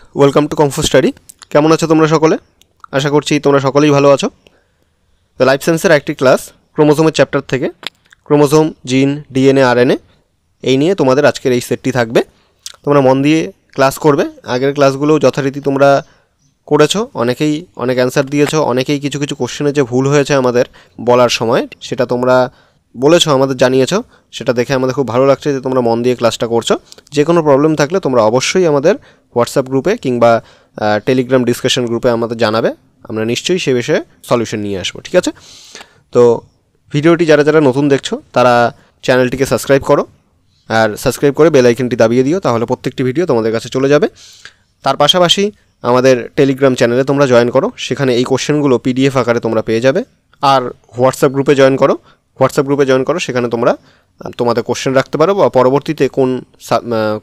Welcome to comfort study. কেমন আছো তোমরা সকলে? আশা করছি তোমরা সকলেই ভালো আছো। তো লাইফ সায়েন্সের একটি ক্লাস ক্রোমোজোমের চ্যাপ্টার থেকে ক্রোমোজোম, জিন, ডিএনএ, আরএনএ এই নিয়ে তোমাদের আজকের এই সেটটি থাকবে। তোমরা মন দিয়ে ক্লাস করবে। আগের ক্লাসগুলো যথারীতি তোমরা করেছো, অনেকেই অনেক অ্যান্সার দিয়েছো, অনেকেই কিছু কিছু কোশ্চেনে যে ভুল হয়েছে আমাদের বলার সময় সেটা তোমরা বলেছো, আমাদের জানিয়েছো। সেটা দেখে আমাদের খুব ভালো লাগছে যে তোমরা মন দিয়ে ক্লাসটা করছো। যে কোনো প্রবলেম থাকলে তোমরা অবশ্যই আমাদের হোয়াটসঅ্যাপ গ্রুপে কিংবা টেলিগ্রাম ডিসকাশন গ্রুপে আমাদের জানাবে। আমরা নিশ্চয়ই সে বিষয়ে সলিউশন নিয়ে আসবো, ঠিক আছে? তো ভিডিওটি যারা যারা নতুন দেখছো তারা চ্যানেলটিকে সাবস্ক্রাইব করো, আর সাবস্ক্রাইব করে বেল আইকনটি দাবিয়ে দিও, তাহলে প্রত্যেকটি ভিডিও তোমাদের কাছে চলে যাবে। তার পাশাপাশি আমাদের টেলিগ্রাম চ্যানেলে তোমরা জয়েন করো, সেখানে এই কোশ্চেনগুলো পিডিএফ আকারে তোমরা পেয়ে যাবে। আর হোয়াটসঅ্যাপ গ্রুপে জয়েন করো, সেখানে তোমরা তোমাদের কোশ্চেন রাখতে পারো, বা পরবর্তীতে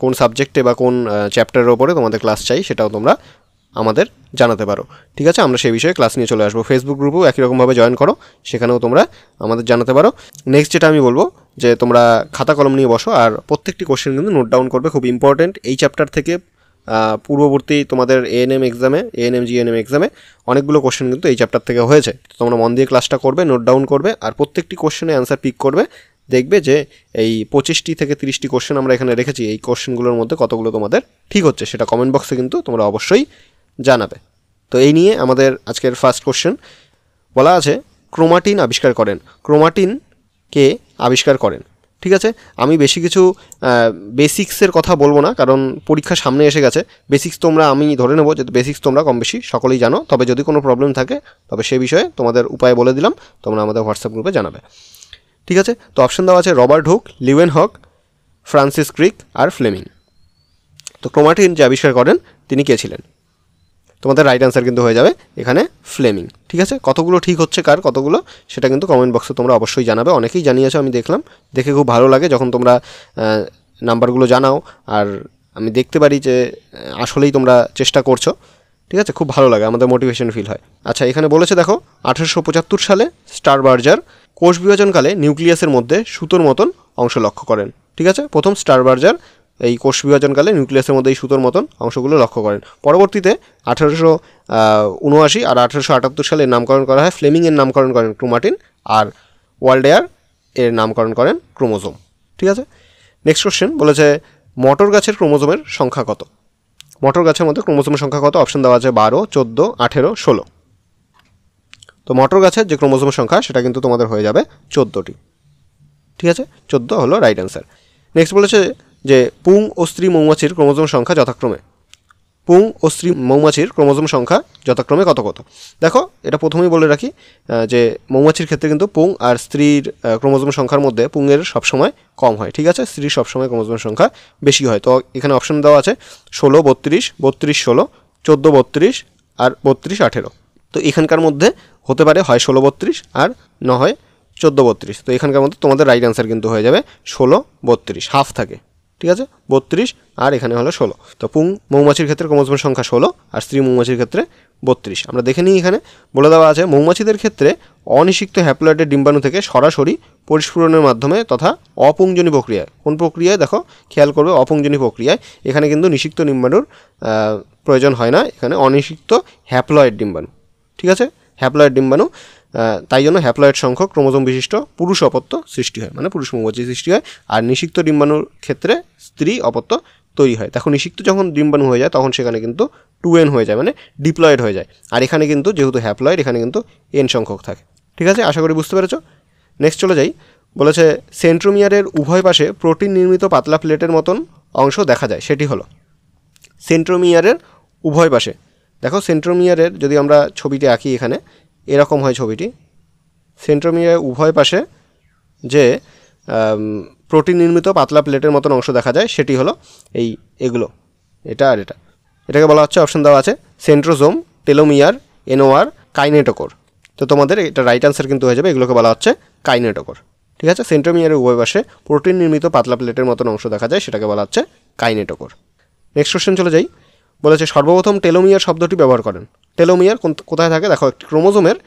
কোন সাবজেক্টে বা কোন চ্যাপ্টারের ওপরে তোমাদের ক্লাস চাই সেটাও তোমরা আমাদের জানাতে পারো, ঠিক আছে? আমরা সেই বিষয়ে ক্লাস নিয়ে চলে আসবো। ফেসবুক গ্রুপেও একই রকমভাবে জয়েন করো, সেখানেও তোমরা আমাদের জানাতে পারো। নেক্সট যেটা আমি বলবো যে তোমরা খাতা কলম নিয়ে বসো, আর প্রত্যেকটি কোশ্চেন কিন্তু নোট ডাউন করবে, খুব ইম্পর্টেন্ট। এই চ্যাপ্টার থেকে পূর্ববর্তী তোমাদের এএনএম জিএনএম এক্সামে অনেকগুলো কোশ্চেন কিন্তু এই চ্যাপ্টার থেকে হয়েছে। তোমরা মন দিয়ে ক্লাসটা করবে, নোট ডাউন করবে, আর প্রত্যেকটি কোশ্চেনে অ্যান্সার পিক করবে। দেখবে যে এই 25টি থেকে 30টি কোশ্চেন আমরা এখানে রেখেছি, এই কোশ্চেনগুলোর মধ্যে কতগুলো তোমাদের ঠিক হচ্ছে সেটা কমেন্ট বক্সে কিন্তু তোমরা অবশ্যই জানাবে। তো এই নিয়ে আমাদের আজকের ফার্স্ট কোশ্চেন বলা আছে, ক্রোমাটিন আবিষ্কার করেন। ক্রোমাটিন কে আবিষ্কার করেন? ঠিক আছে, আমি বেশি কিছু বেসিক্সের কথা বলবো না, কারণ পরীক্ষা সামনে এসে গেছে। বেসিক্স আমি ধরে নেবো যে বেসিক্স তোমরা কম বেশি সকলেই জানো, তবে যদি কোনো প্রবলেম থাকে তবে সে বিষয়ে তোমাদের উপায় বলে দিলাম, তোমরা আমাদের হোয়াটসঅ্যাপ গ্রুপে জানাবে, ঠিক আছে? তো অপশন দেওয়া আছে Robert Hooke, Leeuwenhoek, Francis Crick আর ফ্লেমিং। তো ক্রোমাটিন যে আবিষ্কার করেন তিনি কে ছিলেন? তোমাদের রাইট অ্যান্সার কিন্তু হয়ে যাবে এখানে ফ্লেমিং, ঠিক আছে? কতগুলো ঠিক হচ্ছে কার কতগুলো সেটা কিন্তু কমেন্ট বক্সে তোমরা অবশ্যই জানাবে। অনেকেই জানিয়েছো, আমি দেখলাম, দেখে খুব ভালো লাগে যখন তোমরা নাম্বারগুলো জানাও, আর আমি দেখতে পারি যে আসলেই তোমরা চেষ্টা করছো, ঠিক আছে? খুব ভালো লাগে, আমাদের মোটিভেশন ফিল হয়। আচ্ছা, এখানে বলেছে দেখো, 1875 সালে স্টারবার্জার কোষ বিভাজনকালে নিউক্লিয়াসের মধ্যে সুতোর মতন অংশ লক্ষ্য করেন, ঠিক আছে? প্রথম স্টারবার্জার এই কোষ বিভাজনকালে নিউক্লিয়াসের মধ্যে এই সুতোর মতন অংশগুলো লক্ষ্য করেন। পরবর্তীতে 1879 আর 1878 সালে নামকরণ করা হয়। ফ্লেমিংয়ের নামকরণ করেন ক্রোমাটিন, আর ওয়াল্ডেয়ার এর নামকরণ করেন ক্রোমোজোম, ঠিক আছে? নেক্সট কোশ্চেন বলেছে, মটর গাছের ক্রোমোজোমের সংখ্যা কত? মটর গাছের মধ্যে ক্রোমোজোমের সংখ্যা কত? অপশন দেওয়া আছে 12, 14, 18, 16। তো মটর গাছের যে ক্রোমোজোমের সংখ্যা সেটা কিন্তু তোমাদের হয়ে যাবে 14টি, ঠিক আছে? 14 হলো রাইট অ্যান্সার। নেক্সট বলেছে যে পুং ও স্ত্রী মৌমাছির ক্রোমোজোম সংখ্যা যথাক্রমে কত কত? দেখো, এটা প্রথমেই বলে রাখি যে মৌমাছির ক্ষেত্রে কিন্তু পুং আর স্ত্রীর ক্রোমোজোম সংখ্যার মধ্যে পুংয়ের সবসময় কম হয়, ঠিক আছে? স্ত্রীর সবসময় ক্রোমোজোমের সংখ্যা বেশি হয়। তো এখানে অপশন দেওয়া আছে 16, 32, 32, 16, 14, 32 আর 32, 18। তো এখানকার মধ্যে হতে পারে হয় 16, 32 আর না হয় 14, 32। তো এখানকার মধ্যে তোমাদের রাইট অ্যান্সার কিন্তু হয়ে যাবে 16, 32, হাফ থাকে, ঠিক আছে? 32 আর এখানে হলো 16। তো পুং মৌমাছির ক্ষেত্রে ক্রোমোজোমের সংখ্যা 16 আর স্ত্রী মৌমাছির ক্ষেত্রে 32। আমরা দেখে নিই, এখানে বলে দেওয়া আছে মৌমাছিদের ক্ষেত্রে অনিষিক্ত হ্যাপ্লয়েডের ডিম্বাণু থেকে সরাসরি পরিস্ফুরণের মাধ্যমে তথা অপুংজনী প্রক্রিয়ায়, কোন প্রক্রিয়ায় দেখো খেয়াল করবে, অপুংজনী প্রক্রিয়ায়। এখানে কিন্তু নিষিক্ত ডিম্বাণুর প্রয়োজন হয় না, এখানে অনিষিক্ত হ্যাপ্লয়েড ডিম্বাণু, ঠিক আছে? হ্যাপ্লয়েড ডিম্বাণু, তাই জন্য হ্যাপ্লয়েড সংখ্যক ক্রোমোজোম বিশিষ্ট পুরুষ অপত্য সৃষ্টি হয়, মানে পুরুষ মৌমাছি সৃষ্টি হয়। আর নিষিক্ত ডিম্বাণুর ক্ষেত্রে স্ত্রী অপত্য তৈরি হয়। দেখো, নিষিক্ত যখন ডিম্বাণু হয়ে যায় তখন সেখানে কিন্তু 2n হয়ে যায়, মানে ডিপ্লয়েড হয়ে যায়। আর এখানে কিন্তু যেহেতু হ্যাপ্লয়েড, এখানে কিন্তু n সংখ্যক থাকে, ঠিক আছে? আশা করি বুঝতে পেরেছো। নেক্সট চলে যাই, বলেছে সেন্ট্রোমিয়ারের উভয় পাশে প্রোটিন নির্মিত পাতলা প্লেটের মতন অংশ দেখা যায়, সেটি হলো সেন্ট্রোমিয়ারের উভয় পাশে। দেখো, সেন্ট্রোমিয়ারের যদি আমরা ছবিটি আঁকি, এখানে এরকম হয় ছবিটি। সেন্ট্রোমিয়ারের উভয় পাশে যে প্রোটিন নির্মিত পাতলা প্লেটের মতন অংশ দেখা যায় সেটি হলো এগুলো, এটা আর এটা। এটাকে বলা হচ্ছে, অপশন দেওয়া আছে সেন্ট্রোজোম, টেলোমিয়ার, এনোয়ার, কাইনেটোকোর। তো তোমাদের এটা রাইট অ্যান্সার কিন্তু হয়ে যাবে, এগুলোকে বলা হচ্ছে কাইনেটোকোর, ঠিক আছে? সেন্ট্রোমিয়ারের উভয় পাশে প্রোটিন নির্মিত পাতলা প্লেটের মতন অংশ দেখা যায়, সেটাকে বলা হচ্ছে কাইনেটোকোর। নেক্সট কোশ্চেন চলে যাই, বলেছে সর্বপ্রথম টেলোমিয়ার শব্দটি ব্যবহার করেন। টেলোমিয়ার কোথায় থাকে? দেখো, একটি ক্রোমোজোমের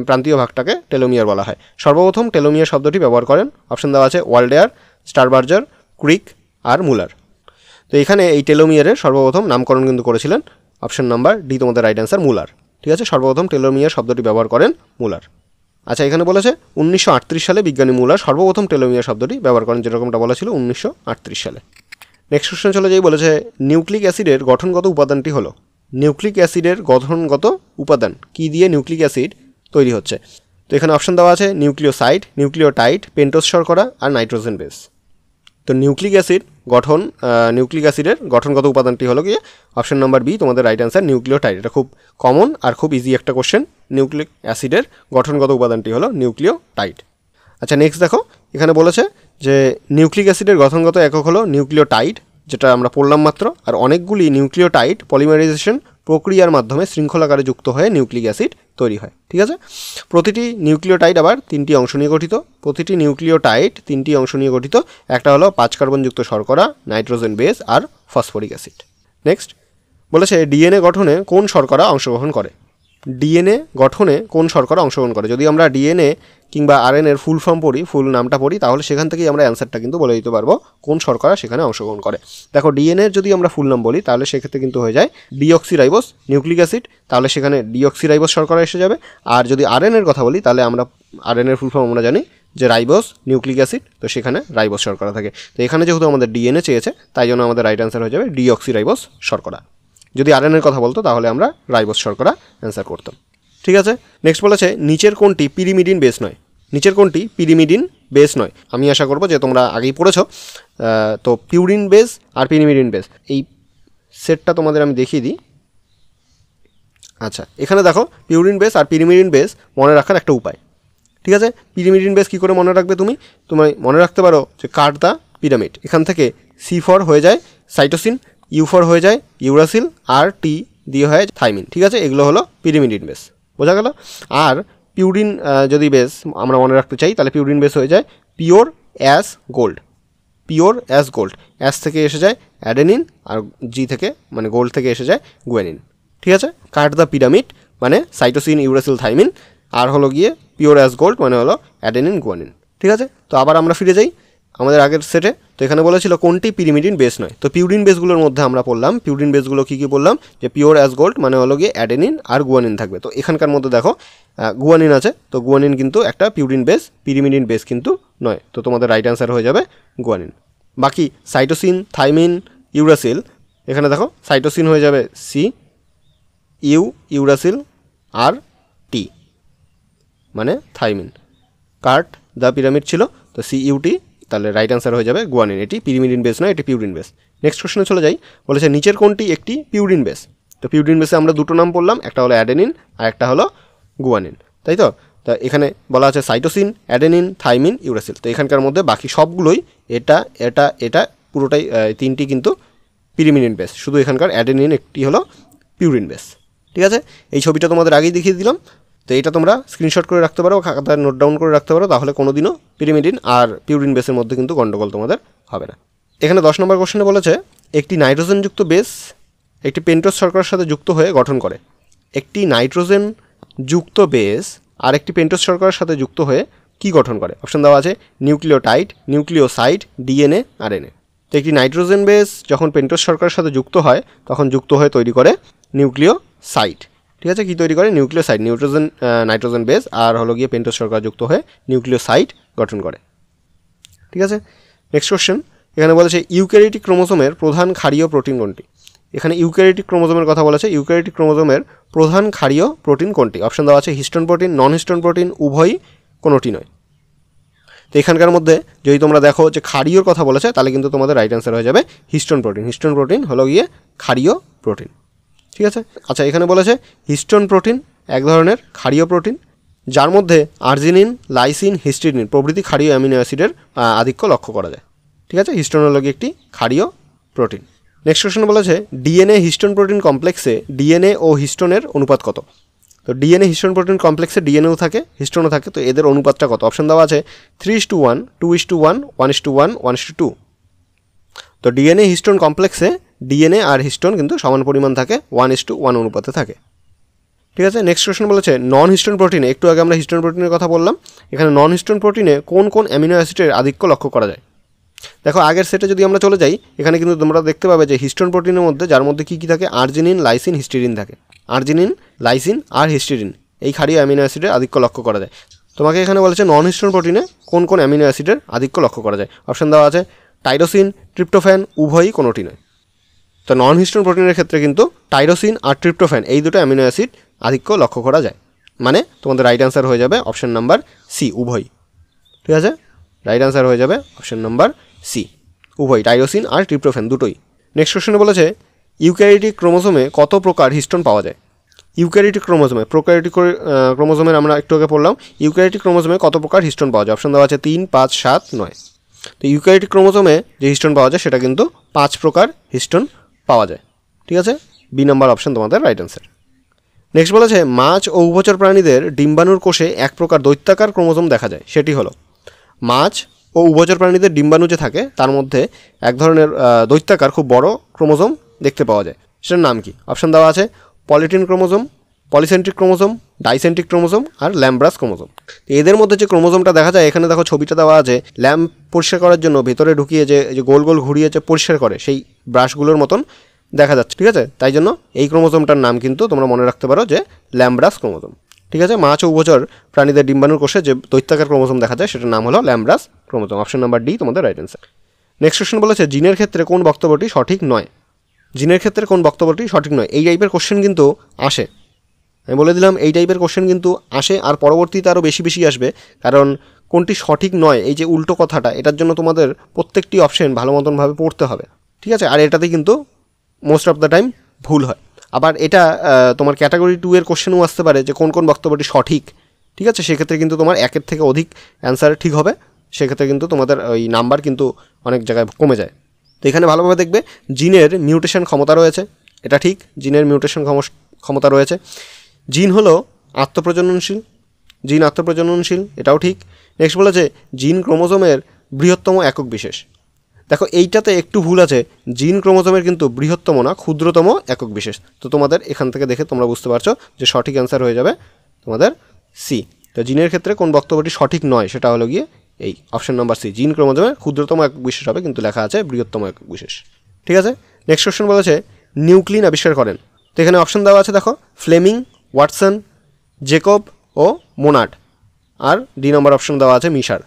প্রান্তীয় ভাগটাকে টেলোমিয়ার বলা হয়। সর্বপ্রথম টেলোমিয়ার শব্দটি ব্যবহার করেন, অপশন দেওয়া আছে ওয়াল্ডেয়ার, স্টারবার্জার, ক্রিক আর মুলার। তো এখানে এই টেলোমিয়ারের সর্বপ্রথম নামকরণ কিন্তু করেছিলেন অপশন নাম্বার ডি তোমাদের রাইট অ্যান্সার মুলার। ঠিক আছে, সর্বপ্রথম টেলোমিয়ার শব্দটি ব্যবহার করেন মুলার। আচ্ছা, এখানে বলেছে 1938 সালে বিজ্ঞানী মুলার সর্বপ্রথম টেলোমিয়ার শব্দটি ব্যবহার করেন, যেরকমটা বলা ছিল 1938 সালে। নেক্সট কোশ্চেন চলে যাই, বলেছে নিউক্লিক অ্যাসিডের গঠনগত উপাদানটি হলো। নিউক্লিক অ্যাসিডের গঠনগত উপাদান কি দিয়ে নিউক্লিক অ্যাসিড তৈরি হচ্ছে? তো এখানে অপশন দেওয়া আছে নিউক্লিওসাইড, নিউক্লিওটাইড, পেন্টোজ শর্করা আর নাইট্রোজেন বেস। তো নিউক্লিক অ্যাসিডের গঠনগত উপাদানটি হলো কি অপশন নাম্বার বি তোমাদের রাইট অ্যান্সার নিউক্লিওটাইড। এটা খুব কমন আর খুব ইজি একটা কোশ্চেন। নিউক্লিক অ্যাসিডের গঠনগত উপাদানটি হলো নিউক্লিওটাইড। আচ্ছা, নেক্সট দেখো, এখানে বলেছে যে নিউক্লিক অ্যাসিডের গঠনগত একক হলো নিউক্লিওটাইড, যেটা আমরা পড়লাম মাত্র। আর অনেকগুলি নিউক্লিওটাইড পলিমারাইজেশন প্রক্রিয়ার মাধ্যমে শৃঙ্খলাকারে যুক্ত হয়ে নিউক্লিক অ্যাসিড তৈরি হয়। ঠিক আছে, প্রতিটি নিউক্লিওটাইড আবার 3টি অংশ নিয়ে গঠিত। প্রতিটি নিউক্লিওটাইড 3টি অংশ নিয়ে গঠিত। একটা হলো 5 কার্বনযুক্ত শর্করা, নাইট্রোজেন বেস আর ফসফরিক অ্যাসিড। নেক্সট বলেছে ডিএনএ গঠনে কোন শর্করা অংশগ্রহণ করে? ডিএনএ গঠনে কোন শর্করা অংশগ্রহণ করে? যদি আমরা ডিএনএ কিংবা আরএনএর ফুল ফর্ম পড়ি, ফুল নামটা পড়ি, তাহলে সেখান থেকেই আমরা অ্যান্সারটা কিন্তু বলে দিতে পারবো কোন শর্করা সেখানে অংশগ্রহণ করে। দেখো, ডিএনএর যদি আমরা ফুল নাম বলি তাহলে সেক্ষেত্রে কিন্তু হয়ে যায় ডিঅক্সিরাইবোস নিউক্লিক অ্যাসিড, তাহলে সেখানে ডিঅক্সিরাইবোস শর্করা এসে যাবে। আর যদি আরএনএর কথা বলি তাহলে আমরা আরএনএর ফুল ফর্ম আমরা জানি যে রাইবোস নিউক্লিক অ্যাসিড, তো সেখানে রাইবোস শর্করা থাকে। তো এখানে যেহেতু আমাদের ডিএনএ চেয়েছে তাই জন্য আমাদের রাইট অ্যান্সার হয়ে যাবে ডিঅক্সিরাইবোস শর্করা। যদি আরএনএর কথা বলতো তাহলে আমরা রাইবোস শর্করা অ্যান্সার করতাম। ঠিক আছে, নেক্সট বলেছে নিচের কোনটি পিরিমিডিন বেস নয়? নিচের কোনটি পিরিমিডিন বেস নয়? আমি আশা করবো যে তোমরা আগেই পড়েছ। তো পিউরিন বেস আর পিরিমিডিন বেস, এই সেটটা তোমাদের আমি দেখিয়ে দিই। আচ্ছা, এখানে দেখো পিউরিন বেস আর পিরিমিডিন বেস মনে রাখার একটা উপায়। ঠিক আছে, পিরিমিডিন বেস কী করে মনে রাখবে? তুমি মনে রাখতে পারো যে কাট দ্য পিরামিড, এখান থেকে C4 হয়ে যায় সাইটোসিন, U4 হয়ে যায় ইউরাসিল, আর T দিয়ে হয় থাইমিন। ঠিক আছে, এগুলো হলো পিরিমিডিন বেস, বোঝা গেল। আর পিউরিন যদি বেস আমরা মনে রাখতে চাই তাহলে পিউরিন বেস হয়ে যায় pure as gold. Pure as gold, অ্যাস থেকে এসে যায় অ্যাডেনিন, আর জি থেকে মানে গোল্ড থেকে এসে যায় গুয়ানিন। ঠিক আছে, কাট দ্য পিরামিড মানে সাইটোসিন, ইউরাসিল, থাইমিন, আর হলো গিয়ে পিওর অ্যাজ গোল্ড মানে হলো অ্যাডেনিন, গুয়ানিন। ঠিক আছে, তো আবার আমরা ফিরে যাই আমাদের আগের সেটে। তো এখানে বলেছিল কোনটি পিরিমিডিন বেস নয়? তো পিউরিন বেসগুলোর মধ্যে আমরা পড়লাম, পিউরিন বেসগুলো কী কী বললাম, যে পিওর অ্যাজ গোল্ড মানে হলো গিয়ে অ্যাডেনিন আর গুয়ানিন থাকবে। তো এখানকার মধ্যে দেখো গুয়ানিন আছে, তো গুয়ানিন কিন্তু একটা পিউরিন বেস, পিরিমিডিন বেস কিন্তু নয়। তো তোমাদের রাইট অ্যান্সার হয়ে যাবে গুয়ানিন। বাকি সাইটোসিন, থাইমিন, ইউরাসিল, এখানে দেখো সাইটোসিন হয়ে যাবে সি, ইউরাসিল আর টি মানে থাইমিন। কাট দ্য পিরামিড ছিল তো CUT, তাহলে রাইট অ্যান্সার হয়ে যাবে গুয়ানিন। এটি পিরিমিডিন বেস নয়, এটি পিউরিন বেস। নেক্সট কোশ্চেনে চলে যাই, বলেছে নিচের কোনটি একটি পিউরিন বেস? তো পিউরিন বেসে আমরা দুটো নাম পড়লাম, একটা হলো অ্যাডেনিন আর একটা হলো গুয়ানিন, তাই তো। তা এখানে বলা আছে সাইটোসিন, অ্যাডেনিন, থাইমিন, ইউরাসিল। তো এখানকার মধ্যে বাকি সবগুলোই এটা পুরোটাই 3টি কিন্তু পিরিমিডিন বেস, শুধু এখানকার অ্যাডেনিন একটি হলো পিউরিন বেস। ঠিক আছে, এই ছবিটা তোমাদের আগেই দেখিয়ে দিলাম। তো এটা তোমরা স্ক্রিনশট করে রাখতে পারো, খাতায় নোট ডাউন করে রাখতে পারো, তাহলে কোনোদিনও পিরিমিডিন আর পিউরিন বেসের মধ্যে কিন্তু গন্ডগোল তোমাদের হবে না। এখানে 10 নম্বর কোশ্চেনে বলেছে একটি নাইট্রোজেনযুক্ত বেস একটি পেন্টোজ শর্করার সাথে যুক্ত হয়ে গঠন করে। একটি নাইট্রোজেন যুক্ত বেস আর একটি পেন্টোজ শর্করার সাথে যুক্ত হয়ে কি গঠন করে? অপশন দেওয়া আছে নিউক্লিওটাইড, নিউক্লিওসাইড, ডিএনএ, আরএনএ। তো একটি নাইট্রোজেন বেস যখন পেন্টোজ শর্করার সাথে যুক্ত হয় তখন যুক্ত হয়ে তৈরি করে নিউক্লিওসাইড। ঠিক আছে, কি তৈরি করে? নিউক্লিওসাইড। নাইট্রোজেন বেস আর হলো গিয়ে পেন্টোজ শর্করা যুক্ত হয়ে নিউক্লিওসাইড গঠন করে। ঠিক আছে, নেক্সট কোশ্চেন, এখানে বলেছে ইউক্যারিওটিক ক্রোমোসোমের প্রধান ক্ষারীয় প্রোটিন কোনটি? এখানে ইউক্যারিওটিক ক্রোমোসোমের কথা বলেছে। ইউক্যারিওটিক ক্রোমোসোমের প্রধান ক্ষারীয় প্রোটিন কোনটি? অপশন দেওয়া আছে হিস্টোন প্রোটিন, নন হিস্টোন প্রোটিন, উভয়ই, কোনোটি নয়। তো এখানকার মধ্যে যদি তোমরা দেখো যে ক্ষারীয়র কথা বলেছে তাহলে কিন্তু তোমাদের রাইট অ্যান্সার হয়ে যাবে হিস্টোন প্রোটিন। হিস্টোন প্রোটিন হলো গিয়ে ক্ষারীয় প্রোটিন। ঠিক আছে, আচ্ছা এখানে বলেছে হিস্টোন প্রোটিন এক ধরনের ক্ষারীয় প্রোটিন যার মধ্যে আর্জিনিন, লাইসিন, হিস্টিডিন প্রভৃতি ক্ষারীয় অ্যামিনো অ্যাসিডের আধিক্য লক্ষ্য করা যায়। ঠিক আছে, হিস্টোন হলো গিয়ে একটি ক্ষারীয় প্রোটিন। নেক্সট কোশ্চেন বলেছে ডিএনএ হিস্টোন প্রোটিন কমপ্লেক্সে ডিএনএ ও হিস্টোনের অনুপাত কত? তো ডিএনএ হিস্টোন প্রোটিন কমপ্লেক্সে ডিএনএও থাকে, হিস্টোনও থাকে, তো এদের অনুপাতটা কত? অপশন দেওয়া আছে 3:1, 2:1, 1:1, 1:2। তো ডিএনএ হিস্টোন কমপ্লেক্সে ডিএনএ আর হিস্টোন কিন্তু সমান পরিমাণ থাকে, 1:1 অনুপাতে থাকে। ঠিক আছে, নেক্সট কোশ্চেন বলেছে নন হিস্টোন প্রোটিনে, একটু আগে আমরা হিস্টোন প্রোটিনের কথা বললাম, এখানে নন হিস্টোন প্রোটিনে কোন কোন অ্যামিনো অ্যাসিডের আধিক্য লক্ষ্য করা যায়? দেখো আগের সেটে যদি আমরা চলে যাই, এখানে কিন্তু তোমরা দেখতে পাবে যে হিস্টোন প্রোটিনের মধ্যে যার মধ্যে কী কী থাকে, আর্জিনিন, লাইসিন, হিস্টিডিন থাকে। আর্জিনিন, লাইসিন আর হিস্টিডিন এই ক্ষারীয় অ্যামিনো অ্যাসিডের আধিক্য লক্ষ্য করা যায়। তোমাকে এখানে বলেছে নন হিস্টোন প্রোটিনে কোন কোন অ্যামিনো অ্যাসিডের আধিক্য লক্ষ্য করা যায়। অপশান দেওয়া আছে টাইরোসিন, ট্রিপ্টোফ্যান, উভয়ই কোনোটি নয়। তো নন হিস্টোন প্রোটিনের ক্ষেত্রে কিন্তু টাইরোসিন আর ট্রিপ্টোফ্যান এই দুটো অ্যামিনো অ্যাসিড আধিক্য লক্ষ্য করা যায়। মানে তোমাদের রাইট অ্যান্সার হয়ে যাবে অপশান নাম্বার সি, উভয়। ঠিক আছে, রাইট অ্যান্সার হয়ে যাবে অপশান নাম্বার সি, উভয়, টাইরোসিন আর ট্রিপ্টোফ্যান দুটোই। নেক্সট কোশ্চেনে বলেছে ইউক্যারিওটিক ক্রোমোজোমে কত প্রকার হিস্টোন পাওয়া যায়। ইউক্যারিওটিক ক্রোমোজোমে, প্রোক্যারিওটিক ক্রোমোজোমের আমরা একটু আগে পড়লাম, ইউক্যারিওটিক ক্রোমোজোমে কত প্রকার হিস্টোন পাওয়া যায়। অপশান দেওয়া আছে 3, 5, 7, 9। তো ইউক্যারিওটিক ক্রোমোজোমে যে হিস্টোন পাওয়া যায় সেটা কিন্তু 5 প্রকার হিস্টোন পাওয়া যায়। ঠিক আছে, বি নাম্বার অপশান তোমাদের রাইট অ্যান্সার। নেক্সট বলেছে মাছ ও উভচর প্রাণীদের ডিম্বাণুর কোষে এক প্রকার দৈত্যাকার ক্রোমোজোম দেখা যায়, সেটি হলো। মাছ ও উভচর প্রাণীদের ডিম্বাণু যে থাকে তার মধ্যে এক ধরনের দৈত্যাকার খুব বড় ক্রোমোজোম দেখতে পাওয়া যায়, সেটার নাম কি। অপশান দেওয়া আছে পলিটিন ক্রোমোজোম, পলিসেন্ট্রিক ক্রোমোজোম, ডাইসেন্ট্রিক ক্রোমোজোম আর ল্যাম্ব্রাস ক্রোমোজোম। এদের মধ্যে যে ক্রোমোজোমটা দেখা যায়, এখানে দেখো ছবিটা দেওয়া আছে, ল্যাম্প পরিষ্কার করার জন্য ভেতরে ঢুকিয়ে যে গোল গোল ঘুরিয়ে যে পরিষ্কার করে সেই ব্রাশগুলোর মতন দেখা যাচ্ছে। ঠিক আছে, তাই জন্য এই ক্রোমোজোমটার নাম কিন্তু তোমরা মনে রাখতে পারো যে ল্যাম্ব্রাস ক্রোমোজোম। ঠিক আছে, মাছ ও উভচর প্রাণীদের ডিম্বাণুর কোষে যে দৈত্যাকার ক্রোমোজোম দেখা যায় সেটার নাম হলো ল্যাম্ব্রাস ক্রোমোজোম। অপশন নাম্বার ডি তোমাদের রাইট অ্যান্সার। নেক্সট কোশ্চেন বলেছে জিনের ক্ষেত্রে কোন বক্তব্যটি সঠিক নয়। জিনের ক্ষেত্রে কোন বক্তব্যটি সঠিক নয়, এই টাইপের কোশ্চেন কিন্তু আসে। আমি বলে দিলাম এই টাইপের কোশ্চেন কিন্তু আসে, আর পরবর্তীতে আরও বেশি বেশি আসবে। কারণ কোনটি সঠিক নয়, এই যে উল্টো কথাটা, এটার জন্য তোমাদের প্রত্যেকটি অপশন ভালো মতনভাবে পড়তে হবে। ঠিক আছে, আর এটাতে কিন্তু মোস্ট অফ দ্য টাইম ভুল হয়। আবার এটা তোমার ক্যাটাগরি 2 এর কোশ্চেনও আসতে পারে যে কোন কোন বক্তব্যটি সঠিক। ঠিক আছে, সেক্ষেত্রে কিন্তু তোমার একের থেকে অধিক অ্যান্সার ঠিক হবে, সেক্ষেত্রে কিন্তু তোমাদের ওই নাম্বার কিন্তু অনেক জায়গায় কমে যায়। তো এখানে ভালোভাবে দেখবে জিনের মিউটেশন ক্ষমতা রয়েছে, এটা ঠিক, জিনের মিউটেশন ক্ষমতা রয়েছে। জিন হলো আত্মপ্রজননশীল, জিন আত্মপ্রজননশীল, এটাও ঠিক। নেক্সট বলেছে জিন ক্রোমোজোমের বৃহত্তম একক বিশেষ। দেখো এইটাতে একটু ভুল আছে, জিন ক্রোমোজোমের কিন্তু বৃহত্তম না, ক্ষুদ্রতম একক বিশেষ। তো তোমাদের এখান থেকে দেখে তোমরা বুঝতে পারছো যে সঠিক অ্যান্সার হয়ে যাবে তোমাদের সি। তো জিনের ক্ষেত্রে কোন বক্তব্যটি সঠিক নয় সেটা হলো গিয়ে এই অপশন নাম্বার সি, জিন ক্রোমোজোমের ক্ষুদ্রতম একক বিশেষ হবে, কিন্তু লেখা আছে বৃহত্তম একক বিশেষ। ঠিক আছে, নেক্সট কোশ্চেন বলেছে নিউক্লিন আবিষ্কার করেন। তো এখানে অপশন দেওয়া আছে দেখো, ফ্লেমিং, ওয়াটসন, জেকব ও মোনাড, আর ডি নম্বর অপশন দেওয়া আছে মিশার।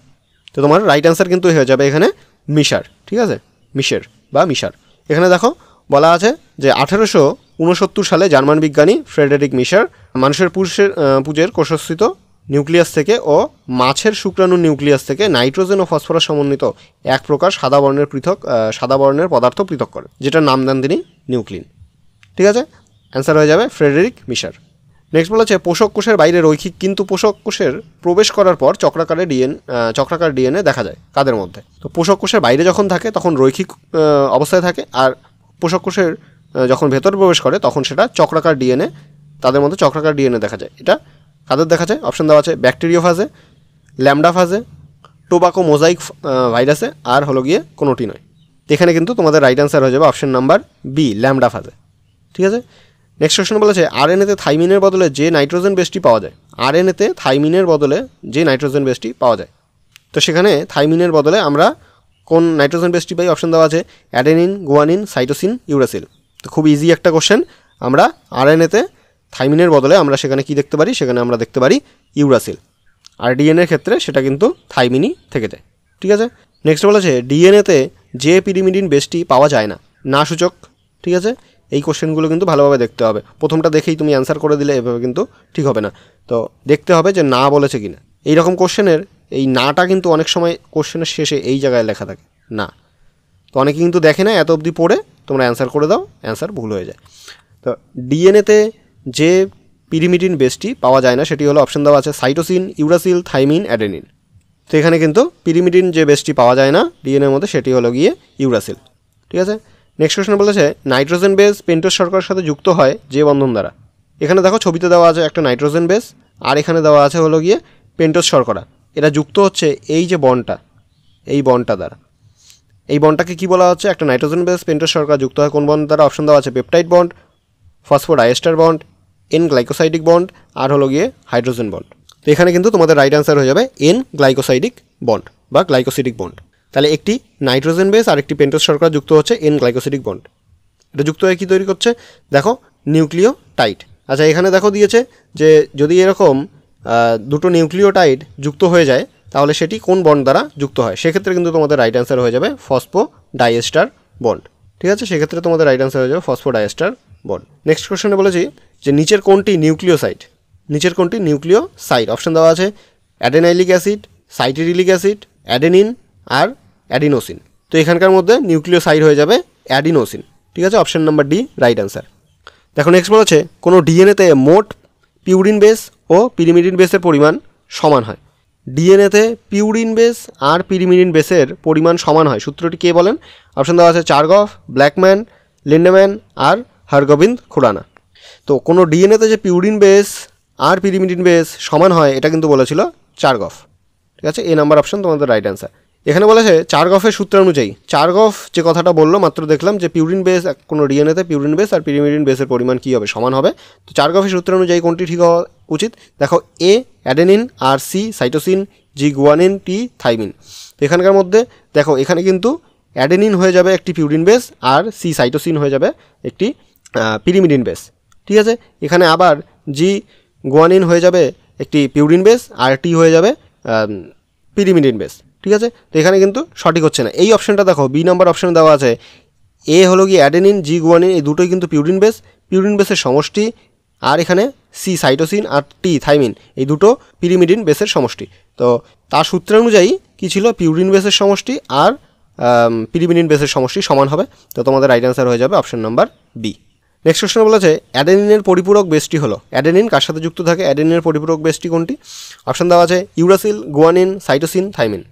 তো তোমার রাইট অ্যান্সার কিন্তু হয়ে যাবে এখানে মিশার। ঠিক আছে, মিশের বা মিশার। এখানে দেখো বলা আছে যে 1869 সালে জার্মান বিজ্ঞানী ফ্রেডেরিক মিশার মানুষের পুজের কোষস্থিত নিউক্লিয়াস থেকে ও মাছের শুক্রাণুর নিউক্লিয়াস থেকে নাইট্রোজেন ও ফসফরাস সমন্বিত এক প্রকার সাদা বর্ণের পদার্থ পৃথক করে, যেটার নাম দেন তিনি নিউক্লিন। ঠিক আছে, অ্যান্সার হয়ে যাবে ফ্রেডেরিক মিশার। নেক্সট বলেছে পোষক কোষের বাইরে রৈখিক কিন্তু পোষক কোষের প্রবেশ করার পর চক্রাকার ডিএনএ দেখা যায় কাদের মধ্যে। তো পোষক কোষের বাইরে যখন থাকে তখন রৈখিক অবস্থায় থাকে, আর পোষক কোষের যখন ভেতরে প্রবেশ করে তখন সেটা চক্রাকার ডিএনএ, তাদের মধ্যে চক্রাকার ডিএনএ দেখা যায়। এটা কাদের দেখা যায়? অপশন দেওয়া আছে ব্যাকটেরিওফাজে, ল্যামডাফাজে, টোবাকো মোজাইক ভাইরাসে, আর হলো গিয়ে কোনোটি নয়। এখানে কিন্তু তোমাদের রাইট অ্যান্সার হয়ে যাবে অপশন নাম্বার বি, ল্যামডাফাজে। ঠিক আছে, নেক্সট কোশ্চেন বলেছে আরএনএতে থাইমিনের বদলে যে নাইট্রোজেন বেসটি পাওয়া যায়। আরএনএতে থাইমিনের বদলে যে নাইট্রোজেন বেসটি পাওয়া যায়, তো সেখানে থাইমিনের বদলে আমরা কোন নাইট্রোজেন বেসটি পাই? অপশন দেওয়া আছে অ্যাডেনিন, গুয়ানিন, সাইটোসিন, ইউরাসিল। তো খুব ইজি একটা কোশ্চেন, আমরা আরএনএতে থাইমিনের বদলে আমরা সেখানে কি দেখতে পারি? সেখানে আমরা দেখতে পারি ইউরাসিল। আর ডিএনএর ক্ষেত্রে সেটা কিন্তু থাইমিনই থেকে যায়। ঠিক আছে, নেক্সট বলেছে ডিএনএতে যে পিরিমিডিন বেসটি পাওয়া যায় না, না সূচক। ঠিক আছে, এই কোশ্চেনগুলো কিন্তু ভালোভাবে দেখতে হবে। প্রথমটা দেখেই তুমি অ্যান্সার করে দিলে এভাবে কিন্তু ঠিক হবে না, তো দেখতে হবে যে না বলেছে কিনা। এইরকম কোশ্চেনের এই নাটা কিন্তু অনেক সময় কোশ্চেনের শেষে এই জায়গায় লেখা থাকে না, তো অনেকে কিন্তু দেখে না, এত অবধি পড়ে তোমরা অ্যান্সার করে দাও, অ্যান্সার ভুল হয়ে যায়। তো ডিএনএতে যে পিরিমিডিন বেসটি পাওয়া যায় না সেটি হলো অপশন দেওয়া আছে সাইটোসিন, ইউরাসিল, থাইমিন, অ্যাডেনিন। তো এখানে কিন্তু পিরিমিডিন যে বেসটি পাওয়া যায় না ডিএনএর মধ্যে সেটি হলো গিয়ে ইউরাসিল। ঠিক আছে, নেক্সট কোশ্চেন বলেছে নাইট্রোজেন বেস পেন্টোজ শর্করার সাথে যুক্ত হয় যে বন্ধন দ্বারা। এখানে দেখো ছবিতে দেওয়া আছে একটা নাইট্রোজেন বেস, আর এখানে দেওয়া আছে হলো গিয়ে পেন্টোজ শর্করা। এটা যুক্ত হচ্ছে এই যে বন্ডটা, এই বন্ডটা দ্বারা। এই বন্ডটাকে কি বলা হচ্ছে? একটা নাইট্রোজেন বেস পেন্টোজ শর্করা যুক্ত হয় কোন বন্ড দ্বারা? অপশন দেওয়া আছে peptide bond, phosphodiester bond, N glycosidic bond, আর হলো গিয়ে হাইড্রোজেন বন্ড। তো এখানে কিন্তু তোমাদের রাইট অ্যান্সার হয়ে যাবে এন গ্লাইকোসাইডিক বন্ড বা গ্লাইকোসিডিক বন্ড। তাহলে একটি নাইট্রোজেন বেস আর একটি পেন্টোজ শর্করা যুক্ত হচ্ছে এন গ্লাইকোসিডিক বন্ড। এটা যুক্ত হয়ে কী তৈরি করছে দেখো, নিউক্লিওটাইড। আচ্ছা, এখানে দেখো দিয়েছে যে যদি এরকম দুটো নিউক্লিওটাইড যুক্ত হয়ে যায় তাহলে সেটি কোন বন্ড দ্বারা যুক্ত হয়। সেক্ষেত্রে কিন্তু তোমাদের রাইট অ্যান্সার হয়ে যাবে ফসফোডাইএস্টার বন্ড। ঠিক আছে, সেক্ষেত্রে তোমাদের রাইট অ্যান্সার হয়ে যাবে ফসফোডাইএস্টার বন্ড। নেক্সট কোশ্চেনে বলেছি যে নিচের কোনটি নিউক্লিওসাইড, নিচের কোনটি নিউক্লিওসাইড। অপশন দেওয়া আছে অ্যাডেনাইলিক অ্যাসিড, সাইটিরিলিক অ্যাসিড, অ্যাডেনিন আর অ্যাডিনোসিন। তো এখানকার মধ্যে নিউক্লিওসাইড হয়ে যাবে অ্যাডিনোসিন। ঠিক আছে, option number D right answer. দেখো নেক্সট বলেছে কোনো ডিএনএতে মোট পিউরিন বেস ও পিরিমিডিন বেসের পরিমাণ সমান হয়। ডিএনএতে পিউরিন বেস আর পিরিমিডিন বেসের পরিমাণ সমান হয়, সূত্রটি কে বলেন। অপশন দেওয়া আছে চার্গফ, ব্ল্যাকম্যান, লিন্ডেম্যান আর হরগোবিন্দ খুরানা। তো কোনো ডিএনএতে যে পিউরিন বেস আর পিরিমিডিন বেস সমান হয় এটা কিন্তু বলেছিল চার্গফ। ঠিক আছে, এ নাম্বার অপশন তোমাদের রাইট অ্যান্সার। এখানে বলেছে চার্গফের সূত্র অনুযায়ী, চার্গফ যে কথাটা বললো মাত্র দেখলাম যে পিউরিন বেস, কোনো ডিএনএতে পিউরিন বেস আর পিরিমিডিন বেসের পরিমাণ কী হবে, সমান হবে। তো চার্গফের সূত্র অনুযায়ী কোনটি ঠিক হওয়া উচিত দেখো, এ অ্যাডেনিন আর সি সাইটোসিন, জি গুয়ানিন, টি থাইমিন। তো এখানকার মধ্যে দেখো এখানে কিন্তু অ্যাডেনিন হয়ে যাবে একটি পিউরিন বেস আর সি সাইটোসিন হয়ে যাবে একটি পিরিমিডিন বেস। ঠিক আছে, এখানে আবার জি গুয়ানিন হয়ে যাবে একটি পিউরিন বেস আর টি হয়ে যাবে পিরিমিডিন বেস। ঠিক আছে, তো এখানে কিন্তু সঠিক হচ্ছে না। এই অপশানটা দেখো বি নাম্বার অপশানে দেওয়া আছে, এ হলো কি অ্যাডেনিন, জি গুয়ানিন, এই দুটোই কিন্তু পিউরিন বেস, পিউরিন বেসের সমষ্টি, আর এখানে সি সাইটোসিন আর টি থাইমিন এই দুটো পিরিমিডিন বেসের সমষ্টি। তো তার সূত্র অনুযায়ী কী ছিল, পিউরিন বেসের সমষ্টি আর পিরিমিডিন বেসের সমষ্টি সমান হবে। তো তোমাদের রাইট অ্যান্সার হয়ে যাবে option number B. Next question বলেছে অ্যাডেনিনের পরিপূরক বেসটি হলো, অ্যাডেনিন কার সাথে যুক্ত থাকে, অ্যাডেনিনের পরিপূরক বেসটি কোনটি। অপশন দেওয়া আছে ইউরাসিল, গুয়ানিন, সাইটোসিন, থাইমিন।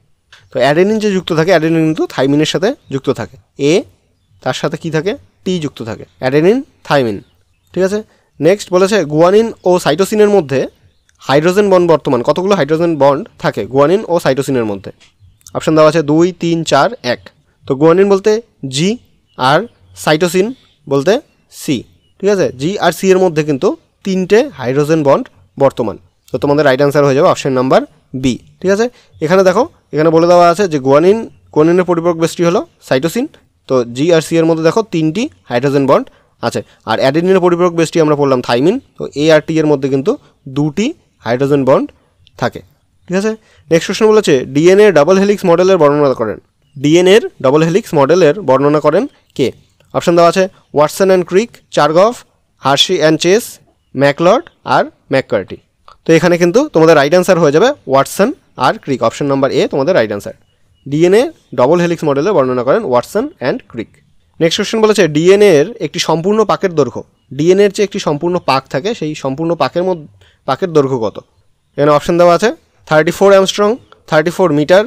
তো অ্যাডেনিন যে যুক্ত থাকে, অ্যাডেনিন কিন্তু থাইমিনের সাথে যুক্ত থাকে। এ তার সাথে কি থাকে, টি যুক্ত থাকে, অ্যাডেনিন, থাইমিন। ঠিক আছে, নেক্সট বলেছে গুয়ানিন ও সাইটোসিনের মধ্যে হাইড্রোজেন বন্ড বর্তমান কতগুলো হাইড্রোজেন বন্ড থাকে গুয়ানিন ও সাইটোসিনের মধ্যে। অপশন দেওয়া আছে 2, 3, 4, 1। তো গুয়ানিন বলতে জি আর সাইটোসিন বলতে সি। ঠিক আছে, জি আর সি এর মধ্যে কিন্তু 3টে হাইড্রোজেন বন্ড বর্তমান। তো তোমাদের রাইট অ্যান্সার হয়ে যাবে অপশন নাম্বার বি। ঠিক আছে, এখানে দেখো এখানে বলে দেওয়া আছে যে গুয়ানিনের পরিপূরক বেসটি হলো সাইটোসিন। তো জি আর সি এর মধ্যে দেখো 3টি হাইড্রোজেন বন্ড আছে। আর অ্যাডেনিনের পরিপূরক বেসটি আমরা পড়লাম থাইমিন। তো এ আর টি এর মধ্যে কিন্তু 2টি হাইড্রোজেন বন্ড থাকে। ঠিক আছে, নেক্সট কোশ্চেন বলেছে ডিএনএ ডাবল হেলিক্স মডেলের বর্ণনা করেন। ডিএনএর ডাবল হেলিক্স মডেলের বর্ণনা করেন কে। অপশন দেওয়া আছে Watson and Crick, Chargaff, Hershey and Chase, MacLeod আর ম্যাককার্টি। তো এখানে কিন্তু তোমাদের রাইট অ্যান্সার হয়ে যাবে ওয়াটসন আর ক্রিক। অপশন নাম্বার এ তোমাদের right answer. DNA double helix মডেলের বর্ণনা করেন Watson and Crick. Next question বলেছে ডিএনএর একটি সম্পূর্ণ পাকের দৈর্ঘ্য, ডিএনএর যে একটি সম্পূর্ণ পাক থাকে সেই সম্পূর্ণ পাকের দৈর্ঘ্য কত। এখানে অপশন দেওয়া আছে 34 অ্যামস্ট্রং, 34 মিটার,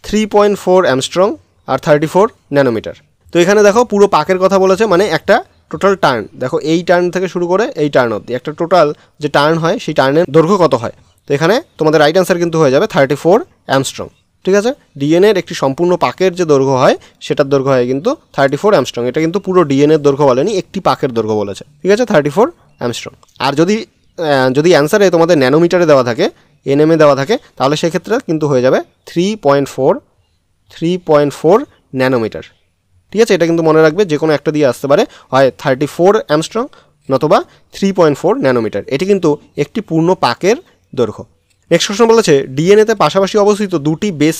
3.4 অ্যামস্ট্রং আর 34 ন্যানোমিটার। তো এখানে দেখো পুরো পাকের কথা বলেছে, মানে একটা টোটাল টার্ন, দেখো এই টার্ন থেকে শুরু করে এই টার্ন অবধি একটা টোটাল যে টার্ন হয় সেই টার্নের দৈর্ঘ্য কত হয়। তো এখানে তোমাদের রাইট অ্যান্সার কিন্তু হয়ে যাবে 34 অ্যামস্ট্রং। ঠিক আছে, ডিএনএর একটি সম্পূর্ণ পাকের যে দৈর্ঘ্য হয় সেটার দৈর্ঘ্য হয় কিন্তু 34 অ্যামস্ট্রং। এটা কিন্তু পুরো ডিএনএর দৈর্ঘ্য বলেনি, একটি পাকের দৈর্ঘ্য বলেছে। ঠিক আছে, 34 অ্যামস্ট্রং। আর যদি অ্যান্সারে তোমাদের ন্যানোমিটারে দেওয়া থাকে, এনএমএ দেওয়া থাকে, তাহলে সেক্ষেত্রে কিন্তু হয়ে যাবে 3.4 ন্যানোমিটার। ঠিক আছে, এটা কিন্তু মনে রাখবে, যে কোনো একটা দিয়ে আসতে পারে, হয় 34 অ্যামস্ট্রং নতুবা 3.4 ন্যানোমিটার। এটি কিন্তু একটি পূর্ণ পাকের দৈর্ঘ্য। নেক্সট প্রশ্ন বলেছে ডিএনএতে পাশাপাশি অবস্থিত দুটি বেস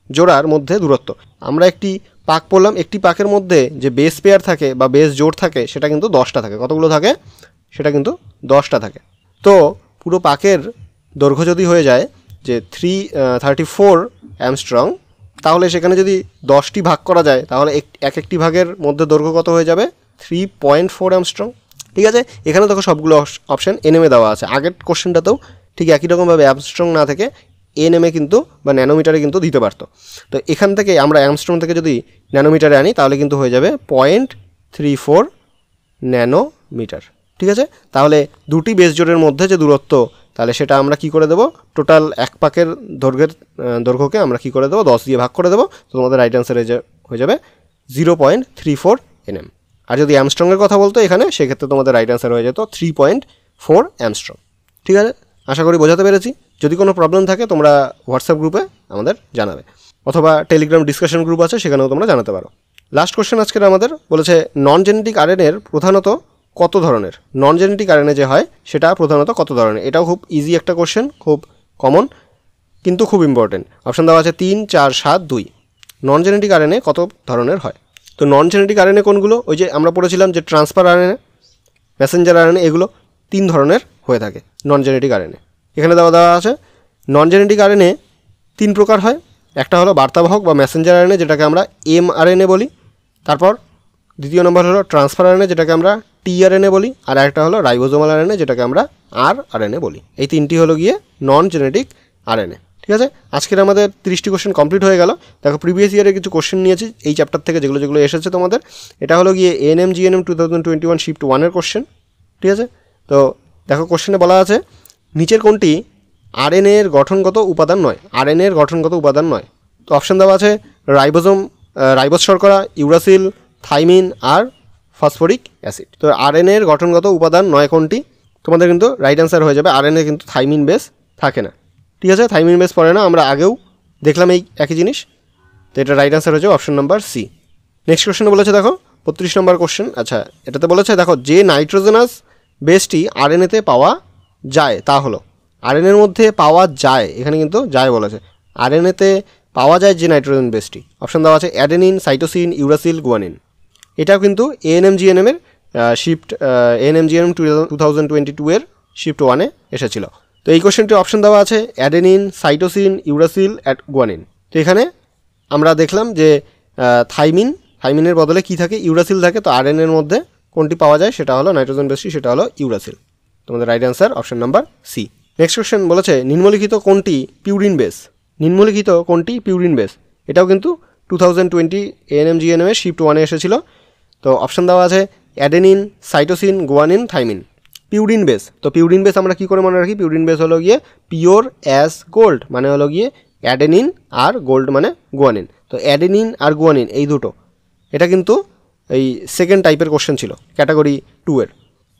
জোড়ার মধ্যে দূরত্ব। আমরা একটি পাক পড়লাম, একটি পাকের মধ্যে যে বেস পেয়ার থাকে বা বেস জোড় থাকে সেটা কিন্তু 10টা থাকে। কতগুলো থাকে, সেটা কিন্তু 10টা থাকে। তো পুরো পাকের দৈর্ঘ্য যদি হয়ে যায় যে 34 অ্যামস্ট্রং, তাহলে সেখানে যদি 10টি ভাগ করা যায় তাহলে একটি ভাগের মধ্যে দৈর্ঘ্য কত হয়ে যাবে, 3.4 অ্যামস্ট্রং। ঠিক আছে, এখানে দেখো সবগুলো অপশান এনএমএ দেওয়া আছে। আগের কোশ্চেনটাতেও ঠিক একই রকমভাবে অ্যামস্ট্রং না থেকে এনএমএ কিন্তু বা ন্যানোমিটারে কিন্তু দিতে পারতো। তো এখান থেকে আমরা অ্যামস্ট্রং থেকে যদি ন্যানোমিটারে আনি তাহলে কিন্তু হয়ে যাবে 0.34 ন্যানোমিটার। ঠিক আছে, তাহলে দুটি বেস জোড়ের মধ্যে যে দূরত্ব, তাহলে সেটা আমরা কি করে দেবো, টোটাল এক পাকের দৈর্ঘ্যকে আমরা কি করে দেবো, 10 দিয়ে ভাগ করে দেবো। তো তোমাদের রাইট অ্যান্সার হয়ে যাবে 0.34 nm। আর যদি অ্যামস্ট্রংয়ের কথা বলতো এখানে, সেক্ষেত্রে তোমাদের রাইট অ্যান্সার হয়ে যেত 3.4 অ্যামস্ট্রং। ঠিক আছে, আশা করি বোঝাতে পেরেছি। যদি কোনো প্রবলেম থাকে তোমরা হোয়াটসঅ্যাপ গ্রুপে আমাদের জানাবে। অথবা টেলিগ্রাম ডিসকাশন গ্রুপ আছে, সেখানেও তোমরা জানাতে পারো। লাস্ট কোশ্চেন আজকের আমাদের বলেছে নন জেনেটিক আরএনএর প্রধানত কত ধরনের? নন জেনেটিক আরএনএ যে হয় সেটা প্রধানত কত ধরনের? এটাও খুব ইজি একটা কোশ্চেন, খুব কমন কিন্তু খুব ইম্পর্টেন্ট। অপশান দেওয়া আছে 3, 4, 7, 2। নন জেনেটিক আরএনএ কত ধরনের হয়? তো নন জেনেটিক আরএনএ কোনগুলো? ওই যে আমরা পড়েছিলাম যে ট্রান্সফার আরএনএ, মেসেঞ্জার আরএনএ, এগুলো 3 ধরনের হয়ে থাকে নন জেনেটিক আরএনএ। এখানে দেওয়া আছে নন জেনেটিক আরএনএ 3 প্রকার হয়। একটা হলো বার্তাবাহক বা মেসেঞ্জার আরএনএ, যেটাকে আমরা mRNA বলি। তারপর দ্বিতীয় নম্বর হলো ট্রান্সফার আরএনএ, যেটাকে আমরা tRNA বলি। আর একটা হলো রাইবোজোমাল আরএনএ, যেটাকে আমরা rRNA বলি। এই 3টি হলো গিয়ে নন জেনেটিক আরএনএ। ঠিক আছে, আজকের আমাদের 30টি কোশ্চেন কমপ্লিট হয়ে গেল। দেখো প্রিভিয়াস ইয়ারে কিছু কোশ্চেন নিয়েছি এই চ্যাপ্টার থেকে, যেগুলো এসেছে তোমাদের। এটা হলো গিয়ে ANM GNM 2021 শিফট 1-এর কোশ্চেন। ঠিক আছে, তো দেখো কোশ্চেনে বলা আছে নিচের কোনটি আরএনএ এর গঠনগত উপাদান নয়? আরএনএ এর গঠনগত উপাদান নয়। তো অপশান দেওয়া আছে রাইবোজ শর্করা, ইউরাসিল, থাইমিন আর ফসফরিক অ্যাসিড। তো আরএনএ এর গঠনগত উপাদান নয় কোনটি? তোমাদের কিন্তু রাইট অ্যান্সার হয়ে যাবে আরএনএ কিন্তু থাইমিন বেস থাকে না। ঠিক আছে, থাইমিন বেস পড়ে না, আমরা আগেও দেখলাম এই একই জিনিস। তো এটা রাইট অ্যান্সার হয়ে যাবে অপশন নাম্বার সি। নেক্সট কোশ্চেনে বলেছে দেখো 35 নম্বর কোশ্চেন। আচ্ছা, এটাতে বলেছে দেখো যে নাইট্রোজেনাস বেসটি আরএনএতে পাওয়া যায় তা হলো। আরএনএর মধ্যে পাওয়া যায়, এখানে কিন্তু যায় বলেছে। আরএনএতে পাওয়া যায় যে নাইট্রোজেন বেসটি, অপশান দেওয়া আছে অ্যাডেনিন, সাইটোসিন, ইউরাসিল, গুয়ানিন। এটাও কিন্তু ANM GNM এর শিফট ANM GNM 2022 এর শিফট 1-এ এসেছিল। তো এই কোশ্চেনটি অপশান দেওয়া আছে অ্যাডেনিন, সাইটোসিন, ইউরাসিল, গুয়ানিন। তো এখানে আমরা দেখলাম যে থাইমিনের বদলে কি থাকে? ইউরাসিল থাকে। তো আরএনএ এর মধ্যে কোনটি পাওয়া যায় সেটা হলো নাইট্রোজেন বেসটি, সেটা হলো ইউরাসিল। তোমাদের right answer option number C. Next question বলেছে নিম্নলিখিত কোনটি পিউরিন বেস? নিম্নলিখিত কোনটি পিউরিন বেস? এটাও কিন্তু 2020 ANM GNM এর শিফট 1-এ এসেছিল। তো অপশান দেওয়া আছে adenine, cytosine, guanine, thymine. Purine base, তো পিউরিন বেস আমরা কী করে মনে রাখি? পিউরিন বেস হলো গিয়ে পিওর অ্যাজ গোল্ড, মানে হলো গিয়ে অ্যাডেনিন আর গোল্ড মানে গুয়ানিন। তো অ্যাডেনিন আর গুয়ানিন এই দুটো, এটা কিন্তু এই সেকেন্ড টাইপের কোশ্চেন ছিল ক্যাটাগরি 2-এর।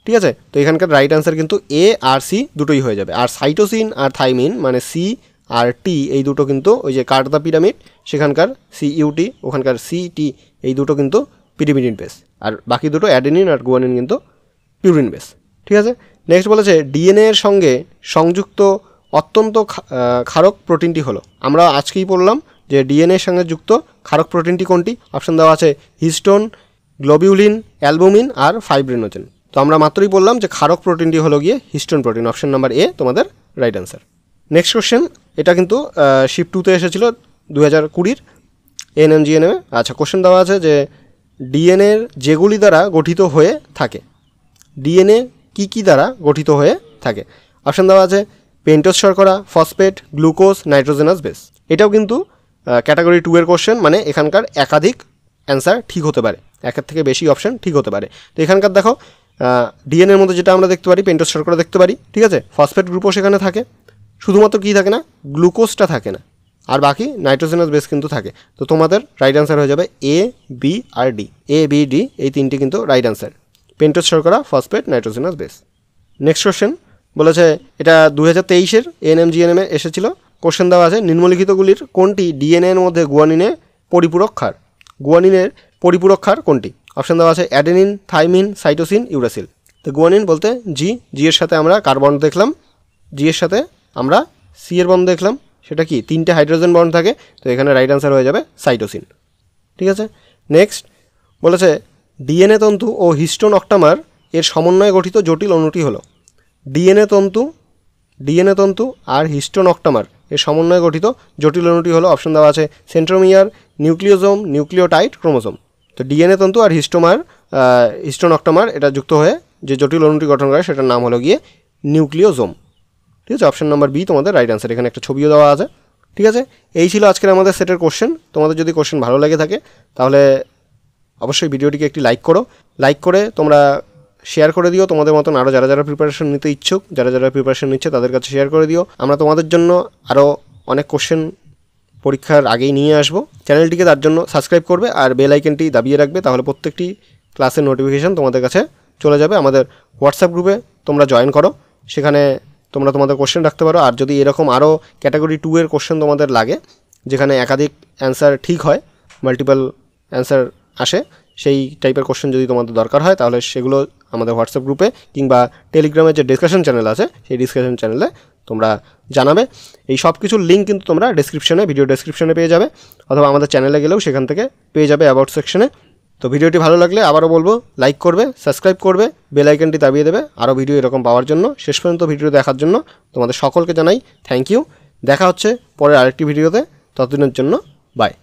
ঠিক আছে, তো এখানকার রাইট অ্যান্সার কিন্তু এ আর সি দুটোই হয়ে যাবে। আর সাইটোসিন আর থাইমিন মানে সি আর টি এই দুটো কিন্তু ওই যে কার্ডা পিরামিড সেখানকার CUT, ওখানকার CT, এই দুটো কিন্তু পিরিমিডিন বেস। আর বাকি দুটো অ্যাডেনিন আর গুয়ানিন কিন্তু পিউরিন বেস। ঠিক আছে, নেক্সট বলেছে ডিএনএ এর সঙ্গে সংযুক্ত অত্যন্ত ক্ষারক প্রোটিনটি হলো। আমরা আজকেই পড়লাম যে ডিএনএ এর সঙ্গে যুক্ত ক্ষারক প্রোটিনটি কোনটি? অপশন দেওয়া আছে হিস্টোন, গ্লোবিউলিন, অ্যালবুমিন আর ফাইব্রিনোজেন। তো আমরা মাত্রই বললাম যে ক্ষারক প্রোটিনটি হলো গিয়ে histone protein. Option number A তোমাদের রাইট অ্যান্সার। নেক্সট কোশ্চেন, এটা কিন্তু শিফট 2-তে এসেছিল 2020 ANM GNM। আচ্ছা, কোশ্চেন দেওয়া আছে যে ডিএনএর যেগুলি দ্বারা গঠিত হয়ে থাকে, ডিএনএ কী দ্বারা গঠিত হয়ে থাকে? অপশান দেওয়া আছে পেন্টোজ শর্করা, ফসফেট, গ্লুকোজ, নাইট্রোজেনাস বেস। এটাও কিন্তু ক্যাটাগরি 2-এর কোশ্চেন, মানে এখানকার একাধিক অ্যান্সার ঠিক হতে পারে, একের থেকে বেশি অপশান ঠিক হতে পারে। তো এখানকার দেখো ডিএনএর মধ্যে যেটা আমরা দেখতে পারি পেন্টোজ শর্করা দেখতে পারি। ঠিক আছে, ফসফেট গ্রুপও সেখানে থাকে, শুধুমাত্র কী থাকে না? গ্লুকোজটা থাকে না, আর বাকি নাইট্রোজেনাস বেস কিন্তু থাকে। তো তোমাদের রাইট অ্যান্সার হয়ে যাবে A, B R D। A, B, D এই তিনটি কিন্তু রাইট অ্যান্সার, পেন্টোজ শর্করা, phosphate, nitrogenous base. Next question বলেছে এটা 2023-এর ANM GNM-এ এসেছিল। কোশ্চেন দেওয়া আছে নিম্নলিখিতগুলির কোনটি ডিএনএ এর মধ্যে গুয়ানিনের পরিপূরক ক্ষার? গুয়ানিনের পরিপূরক ক্ষার কোনটি? অপশান দেওয়া আছে অ্যাডেনিন, থাইমিন, সাইটোসিন, ইউরাসিল। তো গুয়ানিন বলতে জি এর সাথে আমরা কার বন্ড দেখলাম, জি এর সাথে আমরা সি এর বন্ড দেখলাম, সেটা কি 3টে হাইড্রোজেন বন্ড থাকে। তো এখানে রাইট অ্যান্সার হয়ে যাবে সাইটোসিন। ঠিক আছে, নেক্সট বলেছে ডিএনএ তন্তু ও হিস্টোন অক্টামার এর সমন্বয়ে গঠিত জটিল অণুটি হলো। ডিএনএ তন্তু আর হিস্টোন অক্টামার এর সমন্বয়ে গঠিত জটিল অণুটি হলো। অপশন দেওয়া আছে সেন্ট্রোমিয়ার, নিউক্লিওজোম, নিউক্লিওটাইড, ক্রোমোজোম। তো ডিএনএ তন্তু আর হিস্টোন অক্টামার এটা যুক্ত হয়ে যে জটিল অণুটি গঠন করে সেটার নাম হলো গিয়ে নিউক্লিওজোম। ঠিক আছে, অপশন নাম্বার বি তোমাদের রাইট অ্যান্সার। এখানে একটা ছবিও দেওয়া আছে। ঠিক আছে, এই ছিল আজকের আমাদের সেটের কোশ্চেন। তোমাদের যদি কোশ্চেন ভালো লাগে থাকে তাহলে অবশ্যই ভিডিওটিকে একটি লাইক করে তোমরা শেয়ার করে দিও। তোমাদের মতন আরও যারা প্রিপারেশন নিতে ইচ্ছুক, যারা প্রিপারেশন নিচ্ছে তাদের কাছে শেয়ার করে দিও। আমরা তোমাদের জন্য আরও অনেক কোশ্চেন পরীক্ষার আগেই নিয়ে আসবো। চ্যানেলটিকে তার জন্য সাবস্ক্রাইব করবে আর বেল আইকনটি দাবিয়ে রাখবে, তাহলে প্রত্যেকটি ক্লাসের নোটিফিকেশান তোমাদের কাছে চলে যাবে। আমাদের হোয়াটসঅ্যাপ গ্রুপে তোমরা জয়েন করো, সেখানে তোমরা তোমাদের কোশ্চেন রাখতে পারো। আর যদি এরকম আরও ক্যাটাগরি 2-এর কোশ্চেন তোমাদের লাগে যেখানে একাধিক অ্যান্সার ঠিক হয়, মাল্টিপল অ্যান্সার আসে, সেই টাইপের কোশ্চেন যদি তোমাদের দরকার হয় তাহলে সেগুলো আমাদের হোয়াটসঅ্যাপ গ্রুপে কিংবা টেলিগ্রামের যে ডিসকাশন চ্যানেল আছে সেই ডিসকাশন চ্যানেলে তোমরা জানাবে। এই সব কিছুর লিঙ্ক কিন্তু তোমরা ডেসক্রিপশনে, ভিডিও ডেসক্রিপশনে পেয়ে যাবে, অথবা আমাদের চ্যানেলে গেলেও সেখান থেকে পেয়ে যাবে অ্যাবাউট সেকশনে। তো ভিডিওটি ভালো লাগলে আবারও বলবো লাইক করবে, সাবস্ক্রাইব করবে, বেল আইকনটি দাবিয়ে দেবে আরও ভিডিও এরকম পাওয়ার জন্য। শেষ পর্যন্ত ভিডিও দেখার জন্য তোমাদের সকলকে জানাই থ্যাংক ইউ। দেখা হচ্ছে পরের আরেকটি ভিডিওতে, ততদিনের জন্য বাই।